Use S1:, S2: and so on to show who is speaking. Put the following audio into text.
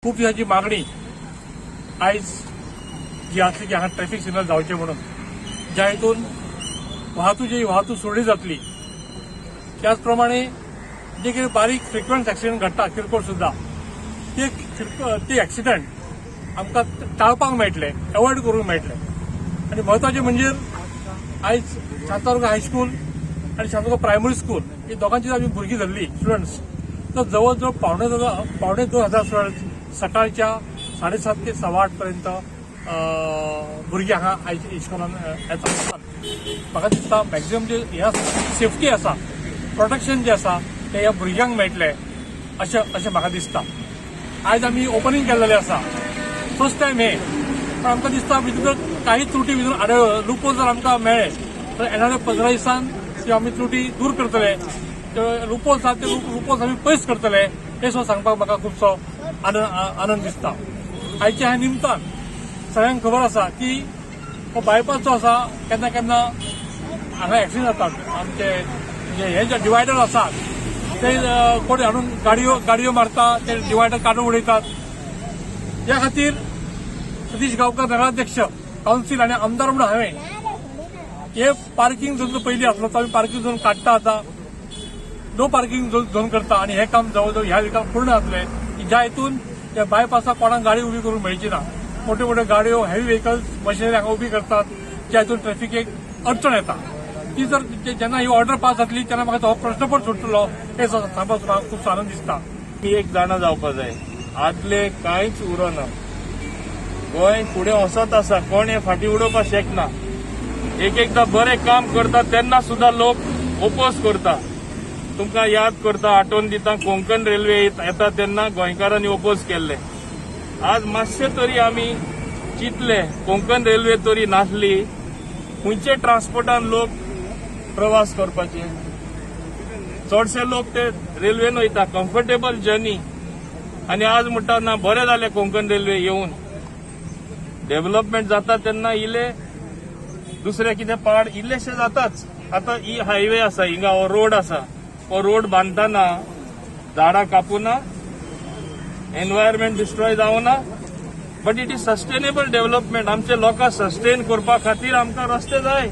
S1: खूप दिसांची मागणी आयज जी आसली की हांगा ट्रॅफिक सिग्नल जावचे म्हणून, ज्या हेतून वाहतूक सुरळीत जातली। त्याच प्रमाणे जे कितें बारीक फ्रिक्वेंट एक्सिडेंट घडटा किरकोळ सुद्धा ते एक्सिडेंट आमकां टाळपाक मेळटले, अवॉइड करूंक मेळटले। आनी महत्वाचें म्हणजे आयज शांतादुर्गा हायस्कूल आनी शांतादुर्गा प्रायमरी स्कूल ही दोगांची आमी भुरगीं धरली स्टुडंट्स, तर जवळ जवळ पावणे 2,000 स्टुडंट्स सकाळच्या 7:30 ते 8:15 पर्यंत भुरगीं हांगा आयज इस्कॉलान येतात। म्हाका दिसता मॅक्झिमम जे ह्या सेफ्टी आसा, प्रोटेक्शन जे आसा ते ह्या भुरग्यांक मेळटले अशें म्हाका दिसता। आयज आमी ओपनिंग केल्लेलें आसा, फर्स्ट टायम हे, पण आमकां दिसता भितर काही त्रुटी भितर आढळ्ळ्यो, लूपहोल जर आमकां मेळ्ळे तर येणाऱ्या 15 दिसांन त्यो आमी त्रुटी दूर करतले, लूपहोल्स आसा ते लूपहोल्स आमी पयस करतले हे सांगपाक म्हाका खूबसो आनंद दिसता। आयच्या ह्या निमतान सगळ्यांक खबर आसा की हो बायपास जो आसा केन्ना केन्ना हांगा एक्सिडेंट जातात। आमचे हे जे डिवायडर आसात ते कोणी हाडून गाडयो मारतात, ते डिवायडर काडून उडयतात। ह्या खातीर सतीश गांवकर नगराध्यक्ष, कावन्सील आनी आमदार म्हणून हांवें हे पार्किंग झोन जो पयलीं आसलो तो आमी पार्किंग झोन काडटा, आतां नो पार्किंग झोन करता आनी हे काम जवळ ह्या विकाक पूर्ण जातले की ज्या हेतून त्या बायपासाक कोणाक गाडी उबी करूंक मेळची ना। मोठ्यो मोठ्यो गाडयो, हेवी व्हेकल्स, मशिनरी हांगा उबी करतात, ज्या हेतून ट्रॅफिकेक अडचण येता। ती जर जेन्ना ही ऑर्डर पास जातली तेन्ना म्हाका हो प्रश्न पण सुटलो हे सांगपाक म्हाका खूब आनंद दिसता।
S2: ही एक जाणा जावपा जाय, आदले कांयच उरना। गोंय फुडें वचत आसा, कोण हे फाटीं उडोवपाक शकना। एकदां बरें काम करता तेन्ना सुद्धा लोक ओपोज करता। तुमकां याद करता, आठवण दिता, कोंकण रेल्वे येता तेन्ना गोंयकारांनी ओपोज केल्ले। आज मातशें तरी आमी चिंतले, कोंकण रेल्वे तरी नासली, खंयचे ट्रान्सपोर्टान लोक प्रवास करपाचे। चडशे लोक ते रेल्वेन वयता, कम्फर्टेबल जर्नी। आनी आज म्हणटा ना बरें जालें कोंकण रेल्वे येवन। डेव्हलपमेंट जाता तेन्ना इल्ले दुसरे कितें पाड इल्लेशे जाताच। आतां ही हायवे आसा, हिंगा हो रोड आसा, हो रोड बांदतना झाडां कापूना, एनवायरमेंट डिस्ट्रॉय जावना, but it is sustainable development. आमचे लोकांक सस्टेन करपा खातीर आमकां रस्ते जाय।